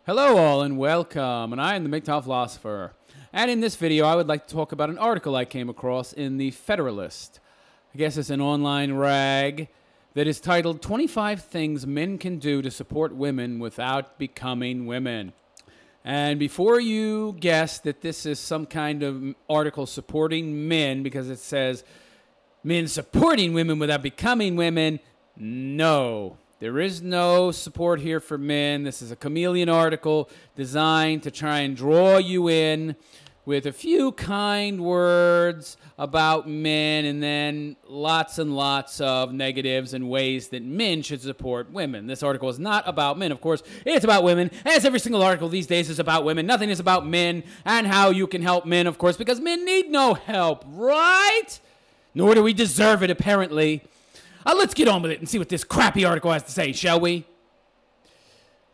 Hello all and welcome, and I am the MGTOW philosopher. And in this video I would like to talk about an article I came across in the Federalist. I guess it's an online rag that is titled 25 Things Men Can Do to Support Women Without Becoming Women. And before you guess that this is some kind of article supporting men because it says men supporting women without becoming women, no. There is no support here for men. This is a chameleon article designed to try and draw you in with a few kind words about men and then lots and lots of negatives and ways that men should support women. This article is not about men, of course. It's about women, as every single article these days is about women. Nothing is about men and how you can help men, of course, because men need no help, right? Nor do we deserve it, apparently. Let's get on with it and see what this crappy article has to say, shall we?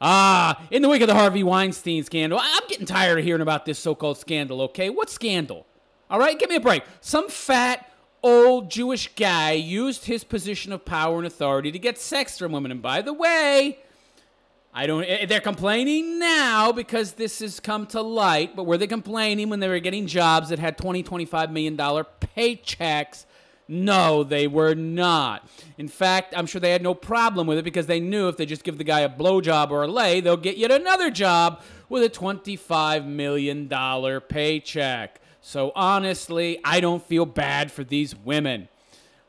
In the wake of the Harvey Weinstein scandal, I'm getting tired of hearing about this so-called scandal, okay? What scandal? All right, give me a break. Some fat, old Jewish guy used his position of power and authority to get sex from women. And by the way, they're complaining now because this has come to light, but were they complaining when they were getting jobs that had $20, $25 million paychecks? No, they were not. In fact, I'm sure they had no problem with it because they knew if they just give the guy a blowjob or a lay, they'll get yet another job with a $25 million paycheck. So honestly, I don't feel bad for these women.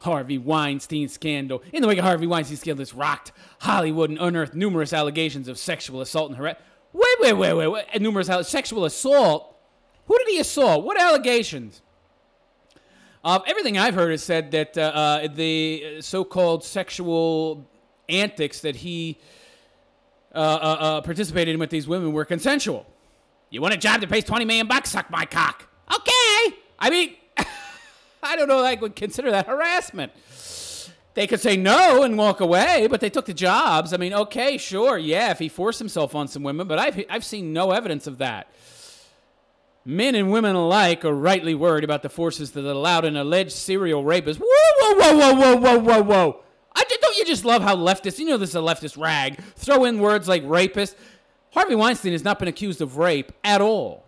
Harvey Weinstein scandal. In the wake of Harvey Weinstein scandal, this rocked Hollywood and unearthed numerous allegations of sexual assault and harassment. Wait. Numerous sexual assault? Who did he assault? What allegations? Everything I've heard is said that the so-called sexual antics that he participated in with these women were consensual. You want a job that pays $20 million? Suck my cock. Okay. I mean, I don't know if I would consider that harassment. They could say no and walk away, but they took the jobs. I mean, okay, sure, yeah, if he forced himself on some women, but I've seen no evidence of that. Men and women alike are rightly worried about the forces that allowed an alleged serial rapist. Whoa. Don't you just love how leftists, you know this is a leftist rag, throw in words like rapist? Harvey Weinstein has not been accused of rape at all.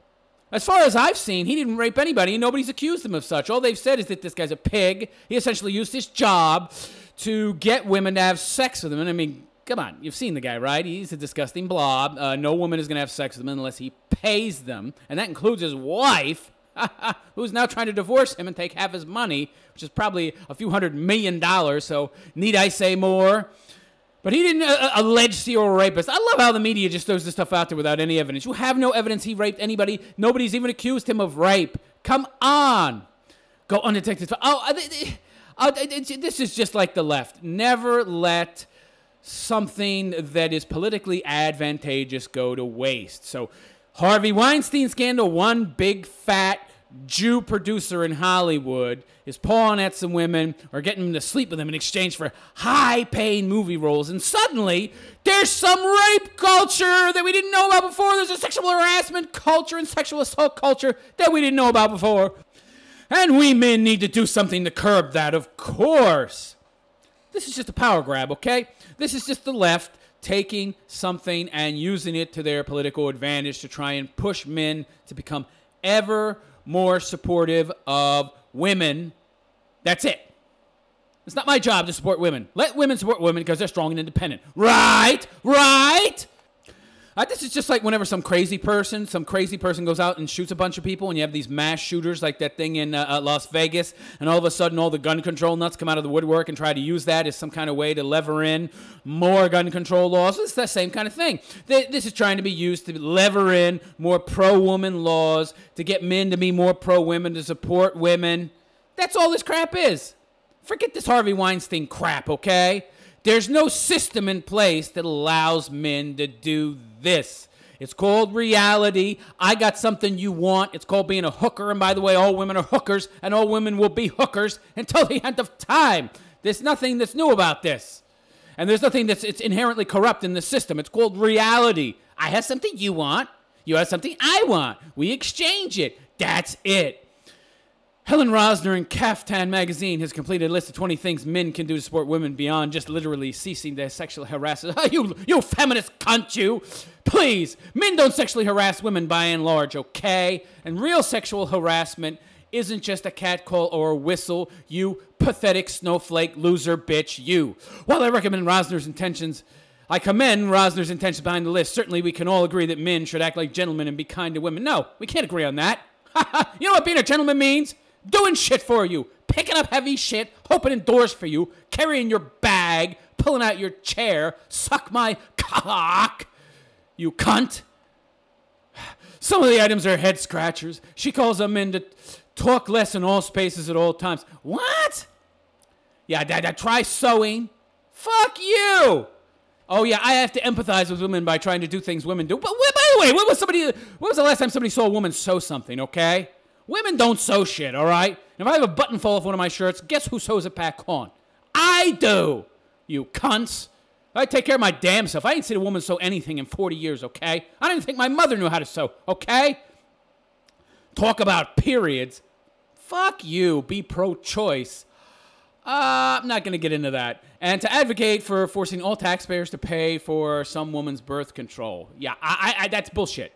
As far as I've seen, he didn't rape anybody and nobody's accused him of such. All they've said is that this guy's a pig. He essentially used his job to get women to have sex with him. And I mean, come on, you've seen the guy, right? He's a disgusting blob. No woman is going to have sex with him unless he pays them. And that includes his wife, who's now trying to divorce him and take half his money, which is probably a few $100 million. So need I say more? But he didn't allege serial rapist. I love how the media just throws this stuff out there without any evidence. You have no evidence he raped anybody. Nobody's even accused him of rape. Come on. Go undetected. This is just like the left. Never let something that is politically advantageous go to waste. So Harvey Weinstein scandal, one big fat Jew producer in Hollywood is pawing at some women or getting them to sleep with them in exchange for high-paying movie roles. And suddenly, there's some rape culture that we didn't know about before. There's a sexual harassment culture and sexual assault culture that we didn't know about before. And we men need to do something to curb that, of course. This is just a power grab, okay? This is just the left taking something and using it to their political advantage to try and push men to become ever more supportive of women. That's it. It's not my job to support women. Let women support women because they're strong and independent. Right? This is just like whenever some crazy person goes out and shoots a bunch of people, and you have these mass shooters like that thing in Las Vegas, and all of a sudden all the gun control nuts come out of the woodwork and try to use that as some kind of way to lever in more gun control laws. It's the same kind of thing. This is trying to be used to lever in more pro-woman laws, to get men to be more pro-women, to support women. That's all this crap is. Forget this Harvey Weinstein crap, okay? There's no system in place that allows men to do this. It's called reality. I got something you want. It's called being a hooker. And by the way, all women are hookers, and all women will be hookers until the end of time. There's nothing that's new about this. And there's nothing it's inherently corrupt in the system. It's called reality. I have something you want. You have something I want. We exchange it. That's it. Helen Rosner in Caftan magazine has completed a list of 20 things men can do to support women beyond just literally ceasing their sexual harassment. You feminist cunt, you! Please, men don't sexually harass women by and large, okay? And real sexual harassment isn't just a catcall or a whistle, you pathetic snowflake loser bitch, you. While I recommend Rosner's intentions, I commend Rosner's intentions behind the list. Certainly we can all agree that men should act like gentlemen and be kind to women. No, we can't agree on that. You know what being a gentleman means? Doing shit for you, picking up heavy shit, opening doors for you, carrying your bag, pulling out your chair, suck my cock, you cunt. Some of the items are head scratchers. She calls them men to talk less in all spaces at all times. What? Yeah, try sewing. Fuck you. Oh yeah, I have to empathize with women by trying to do things women do. But by the way, when was the last time somebody saw a woman sew something, okay? Women don't sew shit, all right? And if I have a button fall off one of my shirts, guess who sews it back on? I do, you cunts. I take care of my damn self. I ain't seen a woman sew anything in 40 years, okay? I don't even think my mother knew how to sew, okay? Talk about periods. Fuck you, be pro-choice. I'm not going to get into that. And to advocate for forcing all taxpayers to pay for some woman's birth control. Yeah, that's bullshit.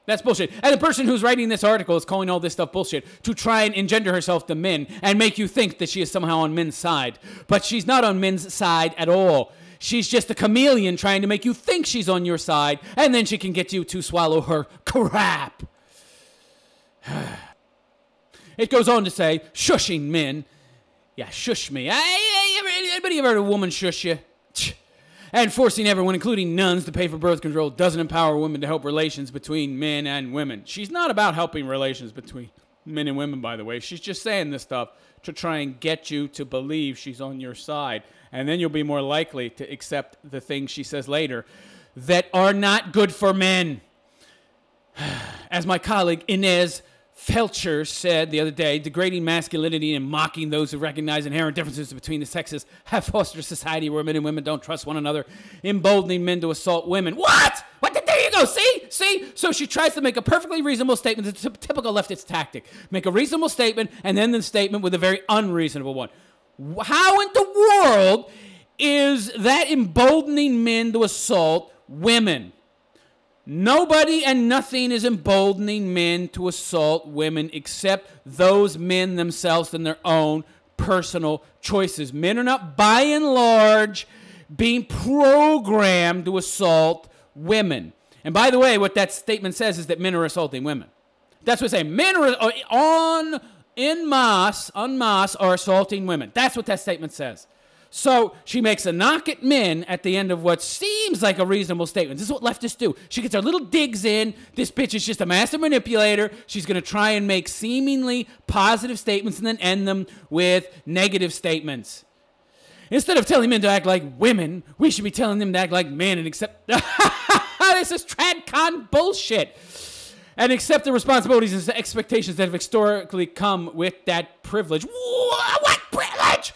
That's bullshit. And the person who's writing this article is calling all this stuff bullshit to try and engender herself to men and make you think that she is somehow on men's side. But she's not on men's side at all. She's just a chameleon trying to make you think she's on your side, and then she can get you to swallow her crap. It goes on to say, shushing men. Yeah, shush me. Anybody ever heard a woman shush you? And forcing everyone, including nuns, to pay for birth control doesn't empower women to help relations between men and women. She's not about helping relations between men and women, by the way. She's just saying this stuff to try and get you to believe she's on your side. And then you'll be more likely to accept the things she says later that are not good for men. As my colleague Inez Felcher said the other day, degrading masculinity and mocking those who recognize inherent differences between the sexes have fostered a society where men and women don't trust one another, emboldening men to assault women. What? There you go. See? So she tries to make a perfectly reasonable statement. It's a typical leftist tactic. Make a reasonable statement and then the statement with a very unreasonable one. How in the world is that emboldening men to assault women? Nobody and nothing is emboldening men to assault women except those men themselves and their own personal choices. Men are not, by and large, being programmed to assault women. And by the way, what that statement says is that men are assaulting women. That's what it's saying. Men are en masse are assaulting women. That's what that statement says. So she makes a knock at men at the end of what seems like a reasonable statement. This is what leftists do. She gets her little digs in. This bitch is just a master manipulator. She's going to try and make seemingly positive statements and then end them with negative statements. Instead of telling men to act like women, we should be telling them to act like men and accept... This is tradcon bullshit. And accept the responsibilities and expectations that have historically come with that privilege. What privilege?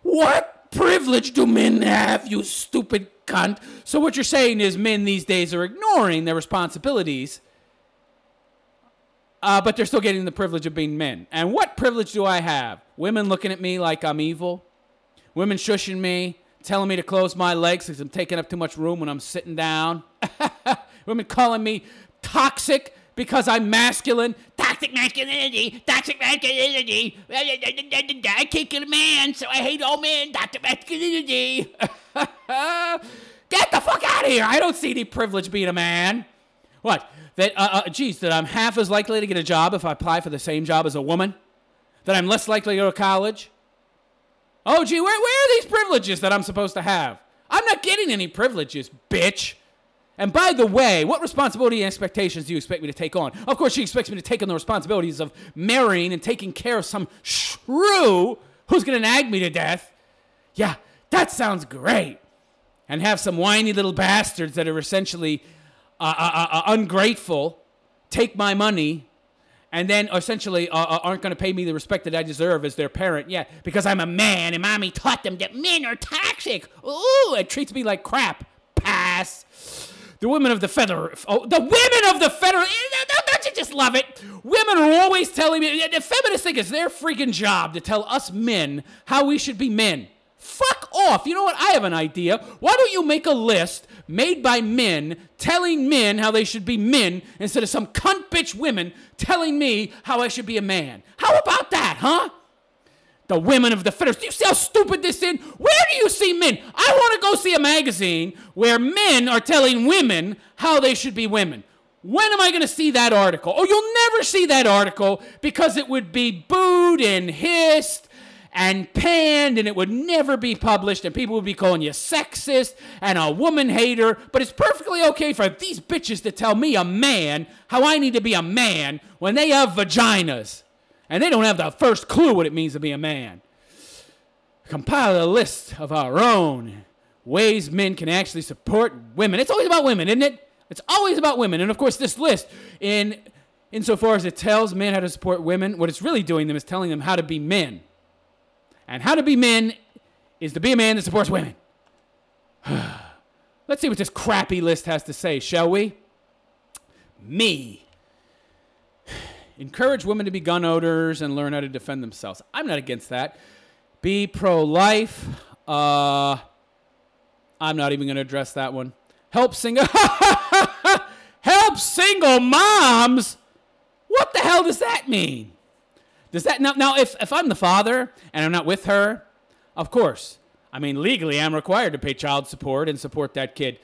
What privilege do men have, you stupid cunt? So what you're saying is men these days are ignoring their responsibilities, but they're still getting the privilege of being men. And what privilege do I have? Women looking at me like I'm evil? Women shushing me, telling me to close my legs because I'm taking up too much room when I'm sitting down? Women calling me toxic because I'm masculine. Toxic masculinity. I can't get a man, so I hate all men. Toxic masculinity. Get the fuck out of here. I don't see any privilege being a man. What? That, that I'm half as likely to get a job if I apply for the same job as a woman? That I'm less likely to go to college? Oh, gee, where are these privileges that I'm supposed to have? I'm not getting any privileges, bitch. And by the way, what responsibility and expectations do you expect me to take on? Of course, she expects me to take on the responsibilities of marrying and taking care of some shrew who's going to nag me to death. Yeah, that sounds great. And have some whiny little bastards that are essentially ungrateful take my money and then essentially aren't going to pay me the respect that I deserve as their parent. Yeah, because I'm a man and mommy taught them that men are toxic. Ooh, it treats me like crap. Pass. The women of the federal... Oh, the women of the federal... Don't I just love it. Women are always telling me, the feminists think it's their freaking job to tell us men how we should be men. Fuck off. You know what? I have an idea. Why don't you make a list made by men telling men how they should be men instead of some cunt bitch women telling me how I should be a man? How about that, huh? The women of the fittest. Do you see how stupid this is? Where do you see men? I want to go see a magazine where men are telling women how they should be women. When am I going to see that article? Oh, you'll never see that article because it would be booed and hissed and panned, and it would never be published, and people would be calling you sexist and a woman hater. But it's perfectly okay for these bitches to tell me, a man, how I need to be a man when they have vaginas. And they don't have the first clue what it means to be a man. Compile a list of our own ways men can actually support women. It's always about women, isn't it? It's always about women. And of course, this list, insofar as it tells men how to support women, what it's really doing them is telling them how to be men. And how to be men is to be a man that supports women. Let's see what this crappy list has to say, shall we? Me. Encourage women to be gun owners and learn how to defend themselves. I'm not against that. Be pro-life. I'm not even going to address that one. Help single moms? What the hell does that mean? Does that now if I'm the father and I'm not with her, of course. I mean, legally I'm required to pay child support and support that kid.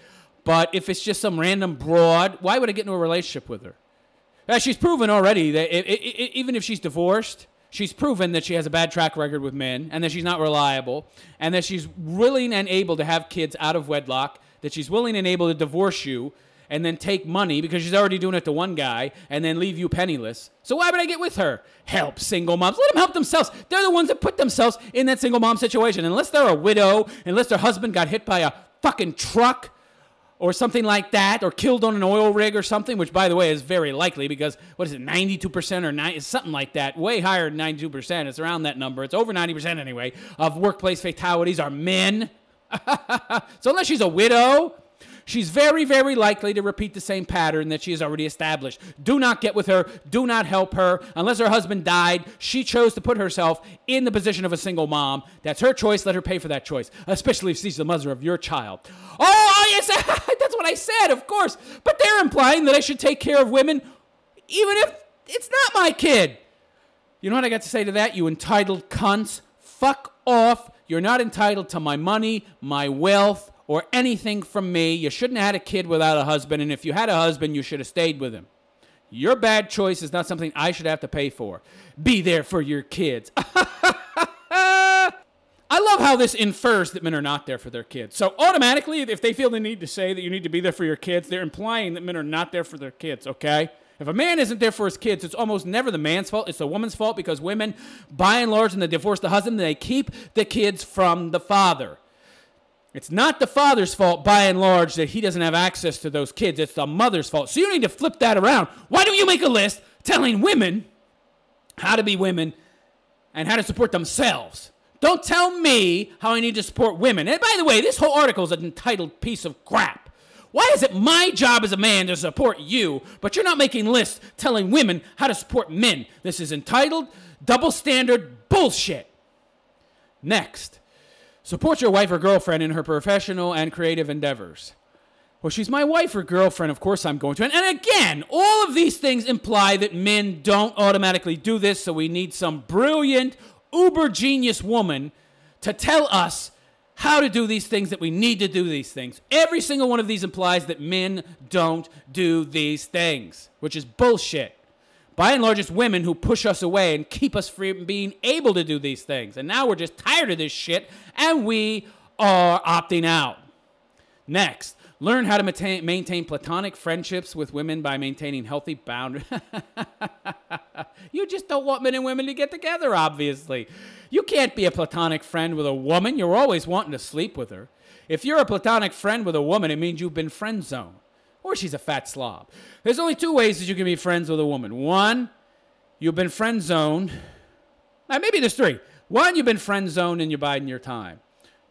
But if it's just some random broad, why would I get into a relationship with her? She's proven already that even if she's divorced, she's proven that she has a bad track record with men and that she's not reliable and that she's willing and able to have kids out of wedlock, that she's willing and able to divorce you and then take money because she's already doing it to one guy and then leave you penniless. So why would I get with her? Help single moms. Let them help themselves. They're the ones that put themselves in that single mom situation. Unless they're a widow, unless their husband got hit by a fucking truck or something like that, or killed on an oil rig or something, which, by the way, is very likely because, 92% or 90, something like that, way higher than 92%. It's around that number. It's over 90% anyway of workplace fatalities are men. So unless she's a widow, she's very, very likely to repeat the same pattern that she has already established. Do not get with her. Do not help her. Unless her husband died, she chose to put herself in the position of a single mom. That's her choice. Let her pay for that choice, especially if she's the mother of your child. Oh, yes, that's what I said, of course. But they're implying that I should take care of women even if it's not my kid. You know what I got to say to that, you entitled cunts? Fuck off. You're not entitled to my money, my wealth, or anything from me. You shouldn't have had a kid without a husband, and if you had a husband, you should have stayed with him. Your bad choice is not something I should have to pay for. Be there for your kids. I love how this infers that men are not there for their kids. So automatically, if they feel the need to say that you need to be there for your kids, they're implying that men are not there for their kids, okay? If a man isn't there for his kids, it's almost never the man's fault. It's the woman's fault because women, by and large, when they divorce the husband, they keep the kids from the father. It's not the father's fault, by and large, that he doesn't have access to those kids. It's the mother's fault. So you need to flip that around. Why don't you make a list telling women how to be women and how to support themselves? Don't tell me how I need to support women. And by the way, this whole article is an entitled piece of crap. Why is it my job as a man to support you, but you're not making lists telling women how to support men? This is entitled double standard bullshit. Next. Support your wife or girlfriend in her professional and creative endeavors. Well, she's my wife or girlfriend, of course I'm going to. And again, all of these things imply that men don't automatically do this, so we need some brilliant, uber genius woman to tell us how to do these things, that we need to do these things. Every single one of these implies that men don't do these things, which is bullshit. By and large, it's women who push us away and keep us from being able to do these things. And now we're just tired of this shit, and we are opting out. Next, learn how to maintain platonic friendships with women by maintaining healthy boundaries. You just don't want men and women to get together, obviously. You can't be a platonic friend with a woman. You're always wanting to sleep with her. If you're a platonic friend with a woman, it means you've been friend zoned. Or she's a fat slob. There's only two ways that you can be friends with a woman. One, you've been friend zoned. Maybe there's three. One, you've been friend zoned and you're biding your time.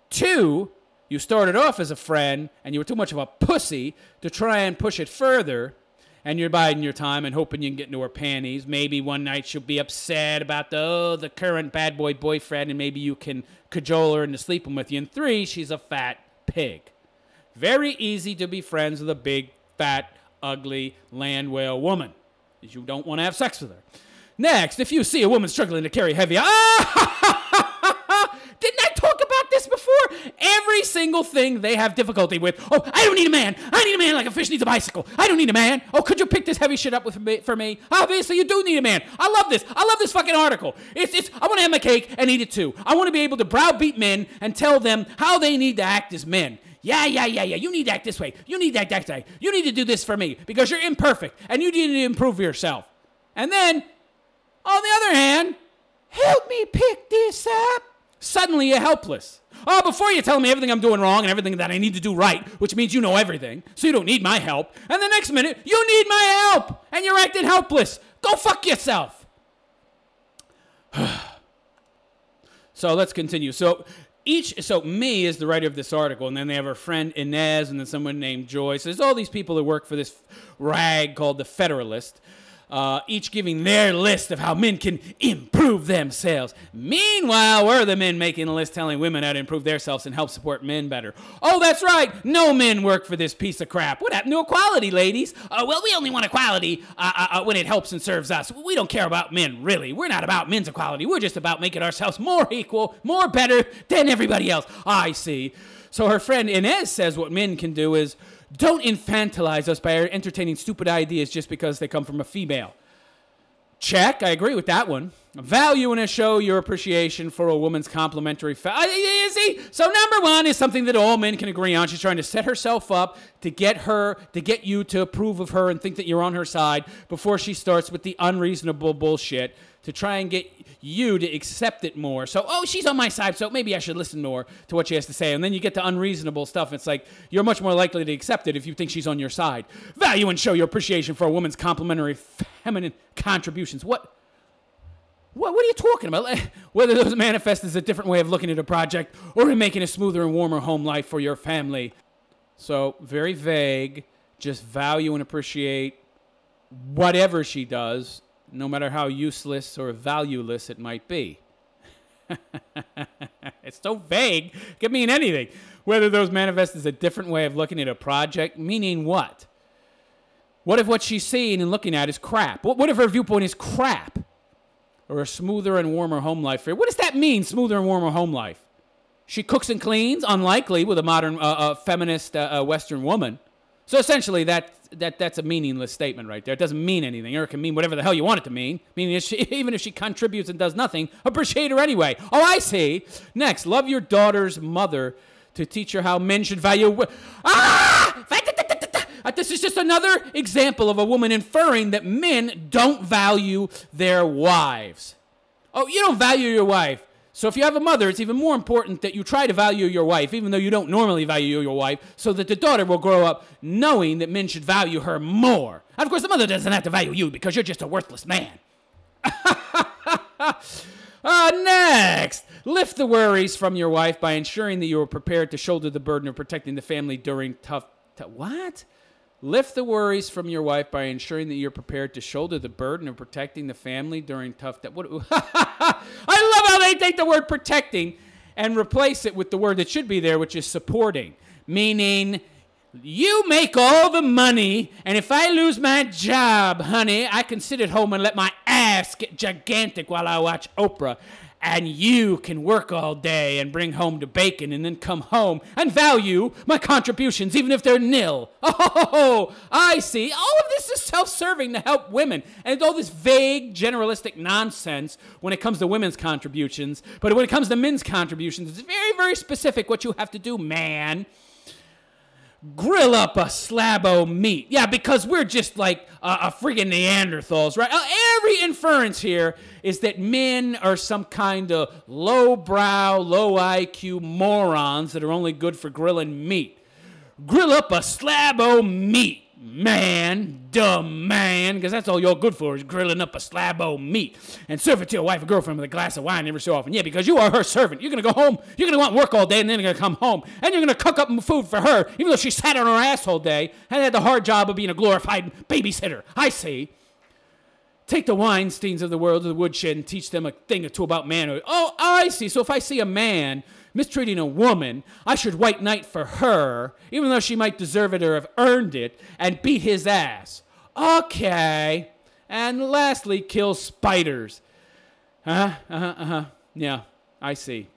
Two, you started off as a friend and you were too much of a pussy to try and push it further. and you're biding your time and hoping you can get into her panties. Maybe one night she'll be upset about the current bad boy boyfriend, and maybe you can cajole her into sleeping with you. And 3, she's a fat pig. Very easy to be friends with a big, fat, ugly land whale woman, because you don't want to have sex with her. Next, if you see a woman struggling to carry heavy... Didn't I talk about this before? Every single thing they have difficulty with. Oh, I don't need a man. I need a man like a fish needs a bicycle. I don't need a man. Oh, could you pick this heavy shit up for me? Obviously, you do need a man. I love this. I love this fucking article. I want to have my cake and eat it too. I want to be able to browbeat men and tell them how they need to act as men. Yeah. You need to act this way. You need to act that way. You need to do this for me because you're imperfect and you need to improve yourself. And then, on the other hand, help me pick this up. Suddenly you're helpless. Oh, before you tell me everything I'm doing wrong and everything that I need to do right, which means you know everything, so you don't need my help. And the next minute, you need my help, and you're acting helpless. Go fuck yourself. So let's continue. So me is the writer of this article, and then they have her friend Inez, and then someone named Joyce. So there's all these people that work for this rag called the Federalist. Each giving their list of how men can improve themselves. Meanwhile, we're the men making a list telling women how to improve themselves and help support men better. Oh, that's right. No men work for this piece of crap. What happened to equality, ladies? Well, we only want equality when it helps and serves us. We don't care about men, really. We're not about men's equality. We're just about making ourselves more equal, more better than everybody else. I see. So her friend Inez says what men can do is don't infantilize us by entertaining stupid ideas just because they come from a female. Check. I agree with that one. Value and show your appreciation for a woman's complimentary... see? So number 1 is something that all men can agree on. She's trying to set herself up to get you to approve of her and think that you're on her side before she starts with the unreasonable bullshit to try and get you to accept it more. So, she's on my side, so maybe I should listen more to what she has to say. And then you get to unreasonable stuff. It's like you're much more likely to accept it if you think she's on your side. Value and show your appreciation for a woman's complimentary feminine contributions. What are you talking about? Whether those manifest as a different way of looking at a project or in making a smoother and warmer home life for your family. So, very vague. Just value and appreciate whatever she does, no matter how useless or valueless it might be. It's so vague. It could mean anything. Whether those manifest as a different way of looking at a project, meaning what? What if what she's seeing and looking at is crap? What if her viewpoint is crap? Or a smoother and warmer home life for you? What does that mean, smoother and warmer home life? She cooks and cleans? Unlikely with a modern feminist Western woman. So essentially, that's a meaningless statement right there. It doesn't mean anything, or it can mean whatever the hell you want it to mean. Meaning, even if she contributes and does nothing, appreciate her anyway. Oh, I see. Next, love your daughter's mother to teach her how men should value... This is just another example of a woman inferring that men don't value their wives. Oh, you don't value your wife. So if you have a mother, it's even more important that you try to value your wife, even though you don't normally value your wife, so that the daughter will grow up knowing that men should value her more. And of course, the mother doesn't have to value you because you're just a worthless man. Next, lift the worries from your wife by ensuring that you are prepared to shoulder the burden of protecting the family during tough... What? Lift the worries from your wife by ensuring that you're prepared to shoulder the burden of protecting the family during tough... I love how they take the word protecting and replace it with the word that should be there, which is supporting. Meaning, you make all the money, and if I lose my job, honey, I can sit at home and let my ass get gigantic while I watch Oprah. And you can work all day and bring home the bacon and then come home and value my contributions, even if they're nil. Oh, I see. All of this is self-serving to help women. And it's all this vague, generalistic nonsense when it comes to women's contributions. But when it comes to men's contributions, it's very, very specific what you have to do, man. Grill up a slab of meat. Yeah, because we're just like a friggin' Neanderthals, right? Every inference here is that men are some kind of low-brow, low-IQ morons that are only good for grilling meat. Grill up a slab of meat. man, dumb man, because that's all you're good for is grilling up a slab of meat and serve it to your wife or girlfriend with a glass of wine every so often. Yeah, because you are her servant. You're going to go home, you're going to want work all day, and then you're going to come home, and you're going to cook up food for her, even though she sat on her ass all day and had the hard job of being a glorified babysitter. I see. Take the Weinsteins of the world to the woodshed and teach them a thing or two about manhood. Oh, I see. So if I see a man mistreating a woman, I should white knight for her, even though she might deserve it or have earned it, and beat his ass. Okay. And lastly, kill spiders. Yeah, I see.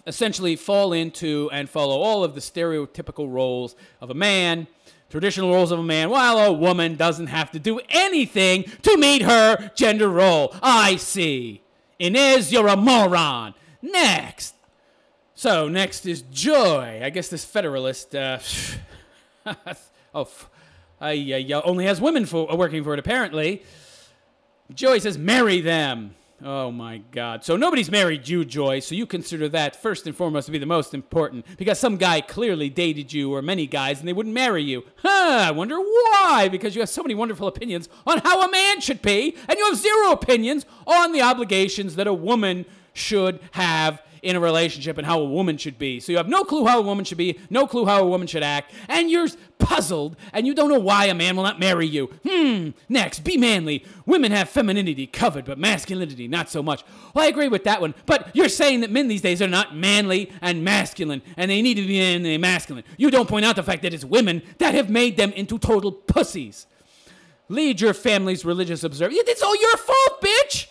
Essentially fall into and follow all of the stereotypical roles of a man, traditional roles of a man, while a woman doesn't have to do anything to meet her gender role. I see. Inez, you're a moron. Next. So, next is Joy. I guess this Federalist, only has women working for it, apparently. Joy says, marry them. Oh, my God. So, nobody's married you, Joy, so you consider that, first and foremost, to be the most important, because some guy clearly dated you, or many guys, and they wouldn't marry you. I wonder why, because you have so many wonderful opinions on how a man should be, and you have zero opinions on the obligations that a woman should have in a relationship and how a woman should be. So you have no clue how a woman should be, no clue how a woman should act, and you're puzzled, and you don't know why a man will not marry you. Next, be manly. Women have femininity covered, but masculinity not so much. Well, I agree with that one, but you're saying that men these days are not manly and masculine, and they need to be manly and masculine. You don't point out the fact that it's women that have made them into total pussies. Lead your family's religious observance. It's all your fault, bitch!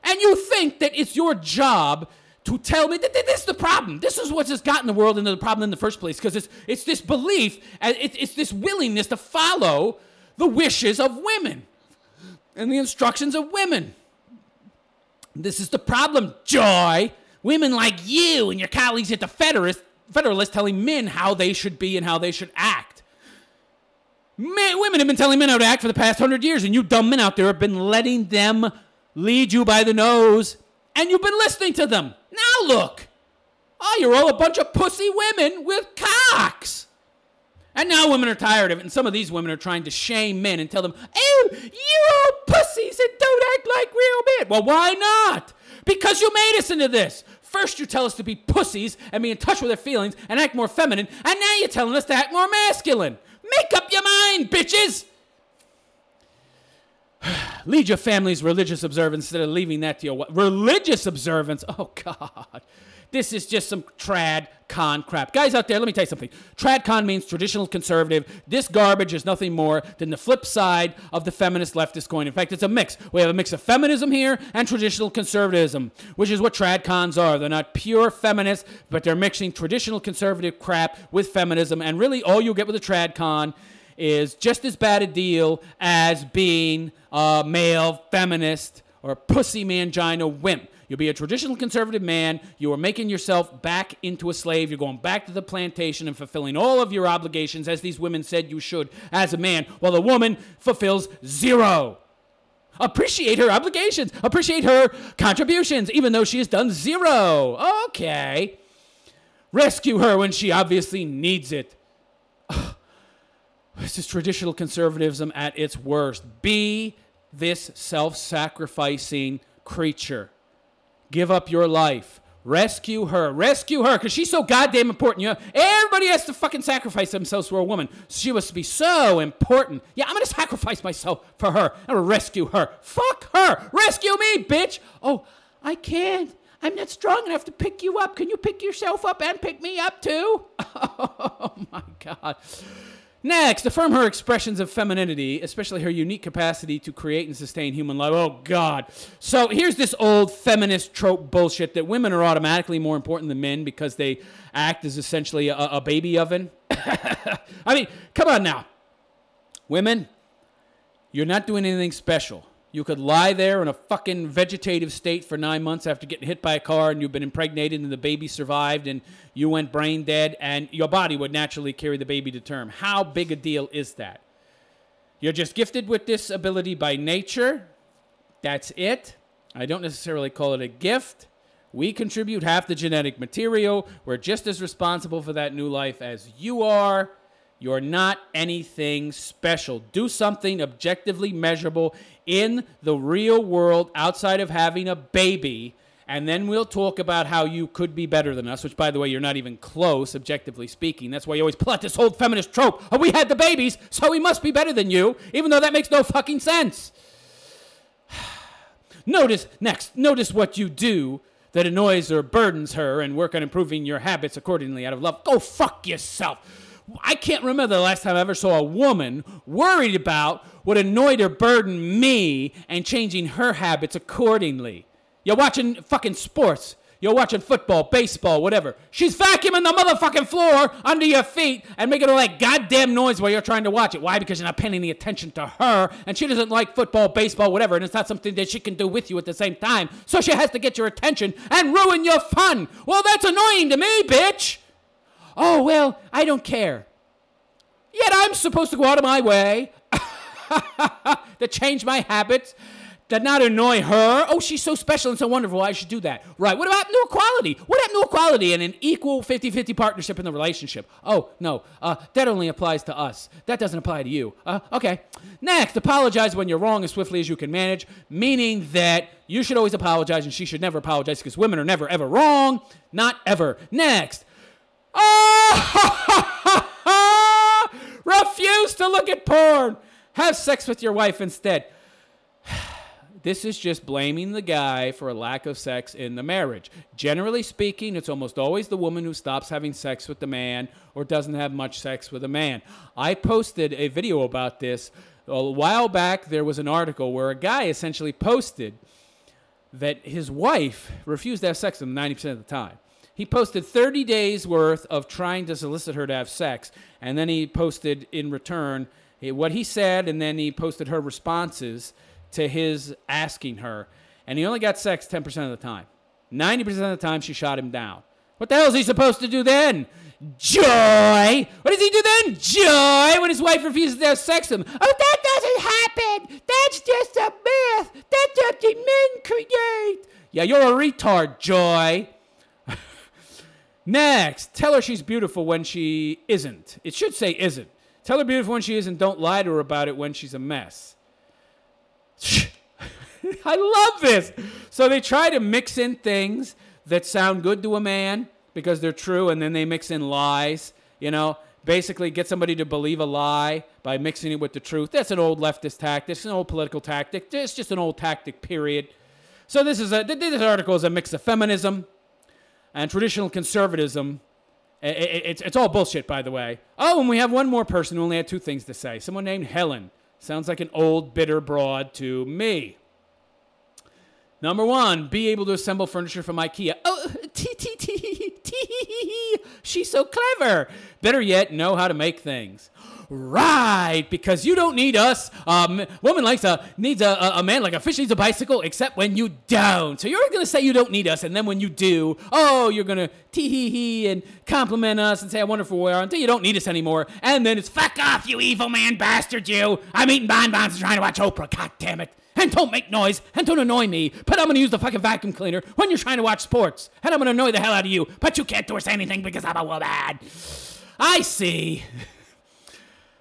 And you think that it's your job to tell me that this is the problem. This is what's just gotten the world into the problem in the first place, because it's this belief, and it's this willingness to follow the wishes of women and the instructions of women. This is the problem, Joy. Women like you and your colleagues at the Federalist telling men how they should be and how they should act. Women have been telling men how to act for the past 100 years, and you dumb men out there have been letting them lead you by the nose, and you've been listening to them. Now look. Oh, you're all a bunch of pussy women with cocks. And now women are tired of it, and some of these women are trying to shame men and tell them, oh, you're all pussies and don't act like real men. Well, why not? Because you made us into this. First you tell us to be pussies and be in touch with our feelings and act more feminine, and now you're telling us to act more masculine. Make up your mind, bitches. Lead your family's religious observance instead of leaving that to your religious observance. Oh, God. This is just some trad con crap. Guys out there, let me tell you something. Trad con means traditional conservative. This garbage is nothing more than the flip side of the feminist leftist coin. In fact, it's a mix. We have a mix of feminism here and traditional conservatism, which is what trad cons are. They're not pure feminists, but they're mixing traditional conservative crap with feminism. And really, all you'll get with a trad con is just as bad a deal as being a male feminist or a pussy mangina wimp. You'll be a traditional conservative man. You are making yourself back into a slave. You're going back to the plantation and fulfilling all of your obligations as these women said you should as a man, while a woman fulfills zero. Appreciate her obligations. Appreciate her contributions, even though she has done zero. Okay. Rescue her when she obviously needs it. This is traditional conservatism at its worst. Be this self-sacrificing creature. Give up your life. Rescue her. Rescue her, because she's so goddamn important. You know, everybody has to fucking sacrifice themselves for a woman. She must be so important. Yeah, I'm going to sacrifice myself for her. I'm going to rescue her. Fuck her. Rescue me, bitch. Oh, I can't. I'm not strong enough to pick you up. Can you pick yourself up and pick me up too? Oh, my God. Next, affirm her expressions of femininity, especially her unique capacity to create and sustain human life. Oh, God. So here's this old feminist trope bullshit that women are automatically more important than men because they act as essentially a baby oven. I mean, come on now. Women, you're not doing anything special. You could lie there in a fucking vegetative state for 9 months after getting hit by a car and you've been impregnated and the baby survived and you went brain dead and your body would naturally carry the baby to term. How big a deal is that? You're just gifted with this ability by nature. That's it. I don't necessarily call it a gift. We contribute half the genetic material. We're just as responsible for that new life as you are. You're not anything special. Do something objectively measurable in the real world outside of having a baby, and then we'll talk about how you could be better than us, which, by the way, you're not even close, objectively speaking. That's why you always pull out this old feminist trope. Oh, we had the babies, so we must be better than you, even though that makes no fucking sense. Notice what you do that annoys or burdens her and work on improving your habits accordingly out of love. Go fuck yourself. I can't remember the last time I ever saw a woman worried about what annoyed or burdened me and changing her habits accordingly. You're watching fucking sports. You're watching football, baseball, whatever. She's vacuuming the motherfucking floor under your feet and making all that goddamn noise while you're trying to watch it. Why? Because you're not paying any attention to her, and she doesn't like football, baseball, whatever, and it's not something that she can do with you at the same time. So she has to get your attention and ruin your fun. Well, that's annoying to me, bitch. Oh, well, I don't care. Yet I'm supposed to go out of my way to change my habits, to not annoy her. Oh, she's so special and so wonderful. I should do that. Right. What about new equality? What about new equality and an equal 50-50 partnership in the relationship? Oh, no. That only applies to us. That doesn't apply to you. Okay. Next, apologize when you're wrong as swiftly as you can manage, meaning that you should always apologize and she should never apologize because women are never, ever wrong. Not ever. Next. Refuse to look at porn. Have sex with your wife instead. This is just blaming the guy for a lack of sex in the marriage. Generally speaking, it's almost always the woman who stops having sex with the man or doesn't have much sex with a man. I posted a video about this a while back. There was an article where a guy essentially posted that his wife refused to have sex with him 90% of the time. He posted 30 days worth of trying to solicit her to have sex, and then he posted in return what he said, and then he posted her responses to his asking her, and he only got sex 10% of the time. 90% of the time, she shot him down. What the hell is he supposed to do then? Joy! What does he do then? Joy! When his wife refuses to have sex with him. Oh, that doesn't happen! That's just a myth! That's something men create! Yeah, you're a retard, Joy. Next, tell her she's beautiful when she isn't. It should say isn't. Tell her beautiful when she isn't. Don't lie to her about it when she's a mess. I love this. So they try to mix in things that sound good to a man because they're true, and then they mix in lies, basically get somebody to believe a lie by mixing it with the truth. That's an old leftist tactic. It's an old political tactic. It's just an old tactic, period. So this article is a mix of feminism and traditional conservatism. It's all bullshit, by the way. Oh, and we have one more person who only had two things to say. Someone named Helen. Sounds like an old, bitter broad to me. Number one, be able to assemble furniture from IKEA. Oh, she's so clever. Better yet, know how to make things. Right, because you don't need us. Woman needs a man like a fish needs a bicycle, except when you don't. So you're going to say you don't need us, and then when you do, you're going to tee-hee-hee and compliment us and say how wonderful we are until you don't need us anymore. And then it's fuck off, you evil man bastard, you. I'm eating bonbons and trying to watch Oprah, god damn it. And don't make noise, and don't annoy me, but I'm going to use the fucking vacuum cleaner when you're trying to watch sports. And I'm going to annoy the hell out of you, but you can't do us anything because I'm a woman. I see.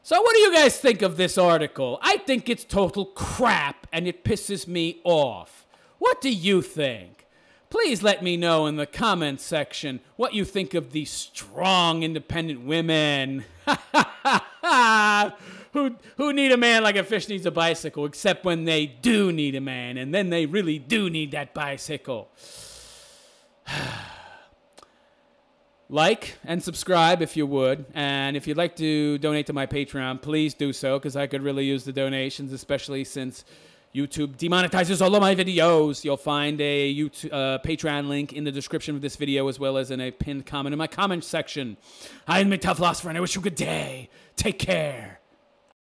So what do you guys think of this article? I think it's total crap, and it pisses me off. What do you think? Please let me know in the comments section what you think of these strong, independent women who need a man like a fish needs a bicycle, except when they do need a man, and then they really do need that bicycle. Like and subscribe if you would. And if you'd like to donate to my Patreon, please do so, because I could really use the donations, especially since YouTube demonetizes all of my videos. You'll find a Patreon link in the description of this video, as well as in a pinned comment in my comment section. I'm MGTOW philosopher, and I wish you a good day. Take care.